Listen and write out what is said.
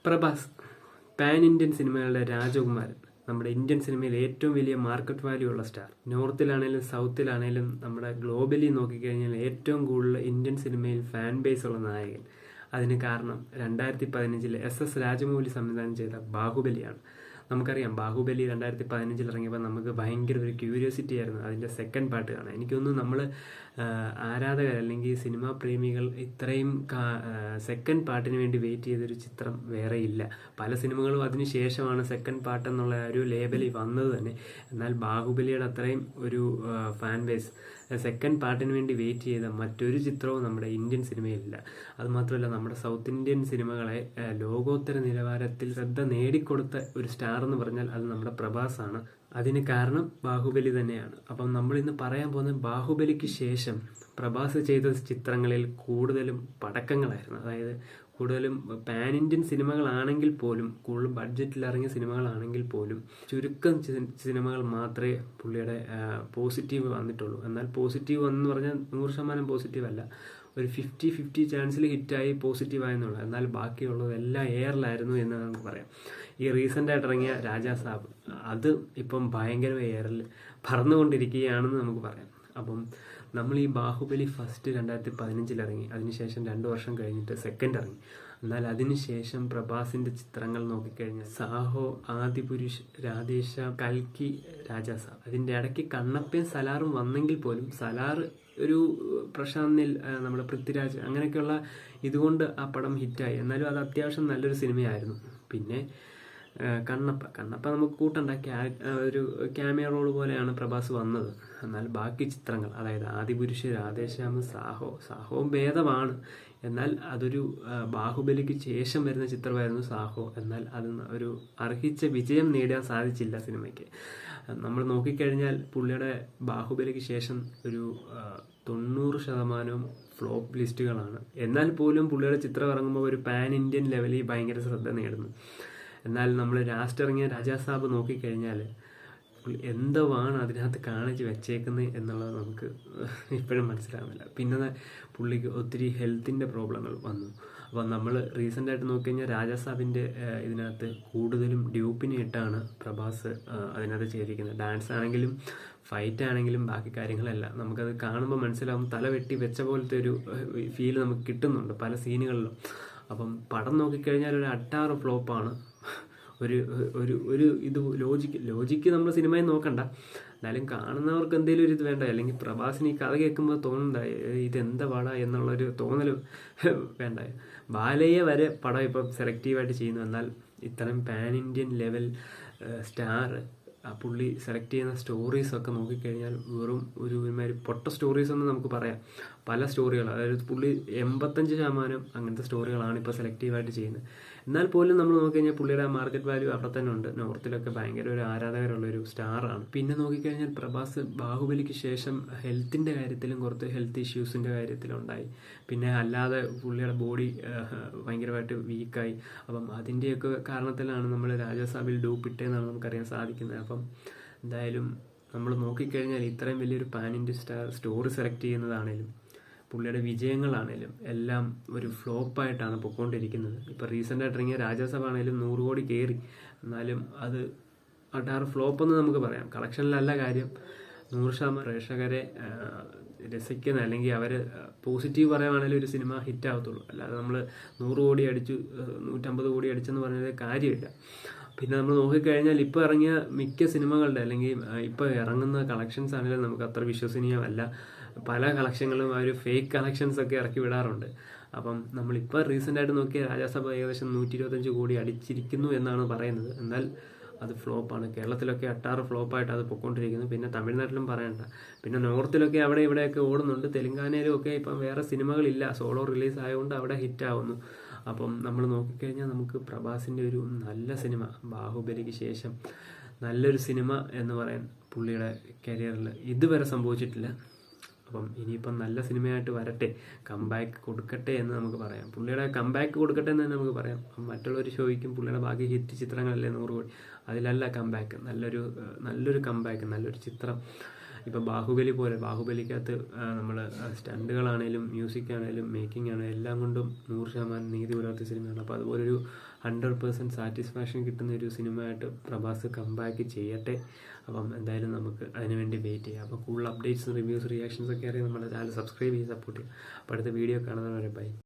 Prabhas pan Indian സിനിമകളുടെ രാജകുമാരൻ, നമ്മുടെ ഇന്ത്യൻ സിനിമയിൽ ഏറ്റവും വലിയ മാർക്കറ്റ് വാല്യൂ ഉള്ള സ്റ്റാർ. നോർത്തിലാണേലും സൗത്തിലാണേലും നമ്മുടെ ഗ്ലോബലി നോക്കിക്കഴിഞ്ഞാൽ ഏറ്റവും കൂടുതൽ ഇന്ത്യൻ സിനിമയിൽ ഫാൻ ബേസ് ഉള്ള നായകൻ. അതിന് കാരണം 2015 SS രാജമൗലി സംവിധാനം ചെയ്ത ബാഹുബലിയാണ്. നമുക്കറിയാം, ബാഹുബലി 2015 ഇറങ്ങിയപ്പോൾ നമുക്ക് ഭയങ്കര ഒരു ക്യൂരിയോസിറ്റി ആയിരുന്നു അതിൻ്റെ സെക്കൻഡ് പാർട്ട് കാണാൻ. എനിക്കൊന്നും നമ്മൾ ആരാധകർ അല്ലെങ്കിൽ സിനിമാ പ്രേമികൾ ഇത്രയും സെക്കൻഡ് പാർട്ടിന് വേണ്ടി വെയിറ്റ് ചെയ്തൊരു ചിത്രം വേറെ ഇല്ല. പല സിനിമകളും അതിന് ശേഷമാണ് സെക്കൻഡ് പാർട്ട് എന്നുള്ള ഒരു ലേബലിൽ വന്നത് തന്നെ. എന്നാൽ ബാഹുബലിയുടെ അത്രയും ഒരു ഫാൻ ബേസ് സെക്കൻഡ് പാർട്ടിന് വേണ്ടി വെയിറ്റ് ചെയ്ത മറ്റൊരു ചിത്രവും നമ്മുടെ ഇന്ത്യൻ സിനിമയിലില്ല. അതുമാത്രമല്ല, നമ്മുടെ സൗത്ത് ഇന്ത്യൻ സിനിമകളെ ലോകോത്തര നിലവാരത്തിൽ ശ്രദ്ധ നേടിക്കൊടുത്ത ഒരു സ്റ്റാർ എന്ന് പറഞ്ഞാൽ അത് നമ്മുടെ പ്രഭാസാണ്. അതിന് കാരണം ബാഹുബലി തന്നെയാണ്. അപ്പം നമ്മളിന്ന് പറയാൻ പോകുന്നത് ബാഹുബലിക്ക് ശേഷം പ്രഭാസ് ചെയ്ത ചിത്രങ്ങളിൽ കൂടുതലും പടക്കങ്ങളായിരുന്നു. അതായത് കൂടുതലും പാൻ ഇന്ത്യൻ സിനിമകളാണെങ്കിൽ പോലും, കൂടുതൽ ബഡ്ജറ്റിൽ ഇറങ്ങിയ സിനിമകളാണെങ്കിൽ പോലും ചുരുക്കം സിനിമകൾ മാത്രമേ പുള്ളിയുടെ പോസിറ്റീവ് വന്നിട്ടുള്ളൂ. എന്നാൽ പോസിറ്റീവ് എന്ന് പറഞ്ഞാൽ 100% പോസിറ്റീവ് അല്ല, ഒരു 50-50 ചാൻസിൽ ഹിറ്റായി പോസിറ്റീവായെന്നുള്ളൂ. എന്നാൽ ബാക്കിയുള്ളതെല്ലാം എയറിലായിരുന്നു എന്ന് നമുക്ക് പറയാം. ഈ റീസെൻ്റായിട്ട് ഇറങ്ങിയ രാജാ സാബ്, അത് ഇപ്പം ഭയങ്കര എയറിൽ പറന്നുകൊണ്ടിരിക്കുകയാണെന്ന് നമുക്ക് പറയാം. അപ്പം നമ്മൾ ഈ ബാഹുബലി ഫസ്റ്റ് 2015 ഇറങ്ങി, അതിനുശേഷം 2 വർഷം കഴിഞ്ഞിട്ട് സെക്കൻഡ് ഇറങ്ങി. എന്നാൽ അതിനുശേഷം പ്രഭാസിന്റെ ചിത്രങ്ങൾ നോക്കിക്കഴിഞ്ഞാൽ സാഹോ, ആദിപുരുഷ്, രാധേശ, കൽക്കി, രാജാ സാബ്, അതിൻ്റെ ഇടയ്ക്ക് കണ്ണപ്പയും സലാറും വന്നെങ്കിൽ പോലും സലാർ ഒരു പ്രശാന്ത് നിൽ, നമ്മുടെ പൃഥ്വിരാജ്, അങ്ങനെയൊക്കെയുള്ള ഇതുകൊണ്ട് ആ പടം ഹിറ്റായി. എന്നാലും അത് അത്യാവശ്യം നല്ലൊരു സിനിമയായിരുന്നു. പിന്നെ കണ്ണപ്പ നമുക്ക് കൂട്ടണ്ട, ഒരു ക്യാമിയോ റോൾ പോലെയാണ് പ്രഭാസ് വന്നത്. എന്നാൽ ബാക്കി ചിത്രങ്ങൾ, അതായത് ആദിപുരുഷ്, രാധേശ്യാം, സാഹോവും ഭേദമാണ്. എന്നാൽ അതൊരു ബാഹുബലിക്ക് ശേഷം വരുന്ന ചിത്രമായിരുന്നു സാഹോ. എന്നാൽ അത് ഒരു അർഹിച്ച വിജയം നേടാൻ സാധിച്ചില്ല സിനിമയ്ക്ക്. നമ്മൾ നോക്കിക്കഴിഞ്ഞാൽ പുള്ളിയുടെ ബാഹുബലിക്ക് ശേഷം ഒരു 90% ഫ്ലോപ്പ് ലിസ്റ്റുകളാണ്. എന്നാൽ പോലും പുള്ളിയുടെ ചിത്രം ഇറങ്ങുമ്പോൾ ഒരു പാൻ ഇന്ത്യൻ ലെവലിൽ ഭയങ്കര ശ്രദ്ധ നേടുന്നു. എന്നാൽ നമ്മൾ ലാസ്റ്റ് ഇറങ്ങിയ രാജാ സാബ് നോക്കിക്കഴിഞ്ഞാൽ എന്തുവാണ് അതിനകത്ത് കാണിച്ച് വെച്ചേക്കുന്നത് എന്നുള്ളത് നമുക്ക് ഇപ്പോഴും മനസ്സിലാകുന്നില്ല. പിന്നെ പുള്ളിക്ക് ഒത്തിരി ഹെൽത്തിൻ്റെ പ്രോബ്ലങ്ങൾ വന്നു. അപ്പോൾ നമ്മൾ റീസെൻ്റായിട്ട് നോക്കിക്കഴിഞ്ഞാൽ രാജാ സാബിൻ്റെ ഇതിനകത്ത് കൂടുതലും ഡ്യൂപ്പിനെ ഇട്ടാണ് പ്രഭാസ് അതിനകത്ത് ചെയ്തിരിക്കുന്നത്. ഡാൻസ് ആണെങ്കിലും ഫൈറ്റ് ആണെങ്കിലും ബാക്കി കാര്യങ്ങളെല്ലാം നമുക്കത് കാണുമ്പോൾ മനസ്സിലാവും. തല വെട്ടി വെച്ച പോലത്തെ ഒരു ഫീൽ നമുക്ക് കിട്ടുന്നുണ്ട് പല സീനുകളിലും. അപ്പം പടം നോക്കിക്കഴിഞ്ഞാൽ ഒരു അട്ടാറ് ഫ്ലോപ്പാണ്. ഒരു ഇത് ലോജിക്ക് നമ്മൾ സിനിമയിൽ നോക്കണ്ട, എന്നാലും കാണുന്നവർക്ക് എന്തെങ്കിലും ഒരു ഇത് വേണ്ട. അല്ലെങ്കിൽ പ്രഭാസിന് ഈ കഥ കേൾക്കുമ്പോൾ തോന്നണ്ട ഇതെന്താ പടം എന്നുള്ളൊരു തോന്നൽ വേണ്ട. ബാലയെ വരെ പടം ഇപ്പം സെലക്റ്റീവായിട്ട് ചെയ്യുന്നു. എന്നാൽ ഇത്രയും പാൻ ഇന്ത്യൻ ലെവൽ സ്റ്റാർ പുള്ളി സെലക്ട് ചെയ്യുന്ന സ്റ്റോറീസൊക്കെ നോക്കിക്കഴിഞ്ഞാൽ വെറും ഒരുമാതിരി പൊട്ട സ്റ്റോറീസ് എന്ന് നമുക്ക് പറയാം. പല സ്റ്റോറികൾ, അതായത് പുള്ളി 85% അങ്ങനത്തെ സ്റ്റോറികളാണ് ഇപ്പോൾ സെലക്റ്റീവായിട്ട് ചെയ്യുന്നത്. എന്നാൽ പോലും നമ്മൾ നോക്കിക്കഴിഞ്ഞാൽ പുള്ളിയുടെ മാർക്കറ്റ് വാല്യൂ അവിടെ തന്നെ ഉണ്ട്. നോർത്തിലൊക്കെ ഭയങ്കര ഒരു ആരാധകരുള്ളൊരു സ്റ്റാറാണ്. പിന്നെ നോക്കിക്കഴിഞ്ഞാൽ പ്രഭാസ് ബാഹുബലിക്ക് ശേഷം ഹെൽത്തിൻ്റെ കാര്യത്തിലും കുറച്ച് ഹെൽത്ത് ഇഷ്യൂസിൻ്റെ കാര്യത്തിലുണ്ടായി. പിന്നെ അല്ലാതെ പുള്ളിയുടെ ബോഡി ഭയങ്കരമായിട്ട് വീക്കായി. അപ്പം അതിൻ്റെയൊക്കെ കാരണത്തിലാണ് നമ്മൾ രാജാസാബിൽ ഡൂപ്പിട്ടേന്നാണ് നമുക്കറിയാൻ സാധിക്കുന്നത്. അപ്പം എന്തായാലും നമ്മൾ നോക്കിക്കഴിഞ്ഞാൽ ഇത്രയും വലിയൊരു pan Indian star story select ചെയ്യുന്നതാണേലും പുള്ളിയുടെ വിജയങ്ങളാണേലും എല്ലാം ഒരു ഫ്ലോപ്പായിട്ടാണ് പൊയ്ക്കൊണ്ടിരിക്കുന്നത്. ഇപ്പോൾ റീസെൻ്റായിട്ട് ഇറങ്ങിയ രാജാസാബ് ആണെങ്കിലും 100 കോടി കയറി. എന്നാലും അത് അട്ടാറ് ഫ്ലോപ്പെന്ന് നമുക്ക് പറയാം. കളക്ഷനിലല്ല കാര്യം, 100% പ്രേക്ഷകരെ രസിക്കുന്ന അല്ലെങ്കിൽ അവർ പോസിറ്റീവ് പറയുകയാണെങ്കിൽ ഒരു സിനിമ ഹിറ്റാകത്തുള്ളൂ. അല്ലാതെ നമ്മൾ 100 കോടി അടിച്ചു 150 കോടി അടിച്ചെന്ന് പറഞ്ഞത് കാര്യമില്ല. പിന്നെ നമ്മൾ നോക്കിക്കഴിഞ്ഞാൽ ഇപ്പോൾ ഇറങ്ങിയ മിക്ക സിനിമകളുടെ അല്ലെങ്കിൽ ഇപ്പോൾ ഇറങ്ങുന്ന കളക്ഷൻസ് ആണെങ്കിലും നമുക്ക് അത്ര വിശ്വസനീയമല്ല. പല കളക്ഷനുകളും ആ ഒരു ഫേക്ക് കളക്ഷൻസ് ഒക്കെ ഇറക്കി വിടാറുണ്ട്. അപ്പം നമ്മളിപ്പോൾ റീസെൻ്റായിട്ട് നോക്കിയ രാജാസഭ ഏകദേശം 125 കോടി അടിച്ചിരിക്കുന്നു എന്നാണ് പറയുന്നത്. എന്നാൽ അത് ഫ്ലോപ്പാണ്. കേരളത്തിലൊക്കെ അട്ടാറ് ഫ്ലോപ്പായിട്ട് അത് പൊയ്ക്കൊണ്ടിരിക്കുന്നു. പിന്നെ തമിഴ്നാട്ടിലും പറയണ്ട. പിന്നെ നോർത്തിലൊക്കെ അവിടെ ഇവിടെയൊക്കെ ഓടുന്നുണ്ട്. തെലുങ്കാനയിലും ഒക്കെ ഇപ്പം വേറെ സിനിമകളില്ല, സോളോ റിലീസ് ആയതുകൊണ്ട് അവിടെ ഹിറ്റാവുന്നു. അപ്പം നമ്മൾ നോക്കിക്കഴിഞ്ഞാൽ നമുക്ക് പ്രഭാസിൻ്റെ ഒരു നല്ല സിനിമ ബാഹുബലിക്ക് ശേഷം നല്ലൊരു സിനിമ എന്ന് പറയാൻ പുള്ളിയുടെ കരിയറിൽ ഇതുവരെ സംഭവിച്ചിട്ടില്ല. അപ്പം ഇനിയിപ്പം നല്ല സിനിമയായിട്ട് വരട്ടെ, കംബാക്ക് കൊടുക്കട്ടെ എന്ന് നമുക്ക് പറയാം. പുള്ളിയുടെ കംബാക്ക് കൊടുക്കട്ടെ എന്ന് തന്നെ നമുക്ക് പറയാം. മറ്റുള്ളവർ ചോദിക്കും പുള്ളിയുടെ ബാക്കി ഹിറ്റ് ചിത്രങ്ങളല്ലേ 100 കോടി, അതിലല്ല കംബാക്ക്. നല്ലൊരു കംബാക്ക്, നല്ലൊരു ചിത്രം ഇപ്പോൾ ബാഹുബലി പോലെ, ബാഹുബലിക്കകത്ത് നമ്മൾ സ്റ്റണ്ടുകളാണേലും മ്യൂസിക് ആണേലും മേക്കിംഗ് ആണേലും എല്ലാം കൊണ്ടും 100% നീതി പുലർത്തിയ സിനിമയാണ്. അപ്പോൾ അതുപോലൊരു 100% സാറ്റിസ്ഫാക്ഷൻ കിട്ടുന്ന ഒരു സിനിമയായിട്ട് പ്രഭാസ് കംബാക്ക് ചെയ്യട്ടെ. അപ്പം എന്തായാലും നമുക്ക് അതിനുവേണ്ടി വെയിറ്റ് ചെയ്യാം. അപ്പോൾ കൂടുതൽ അപ്ഡേറ്റ്സ്, റിവ്യൂസ്, റിയാക്ഷൻസ് ഒക്കെ അറിയാൻ നമ്മുടെ ചാനൽ സബ്സ്ക്രൈബ് ചെയ്ത് സപ്പോർട്ട് ചെയ്യുക. അപ്പോൾ അടുത്ത വീഡിയോ കാണുന്നവരെ ബൈ.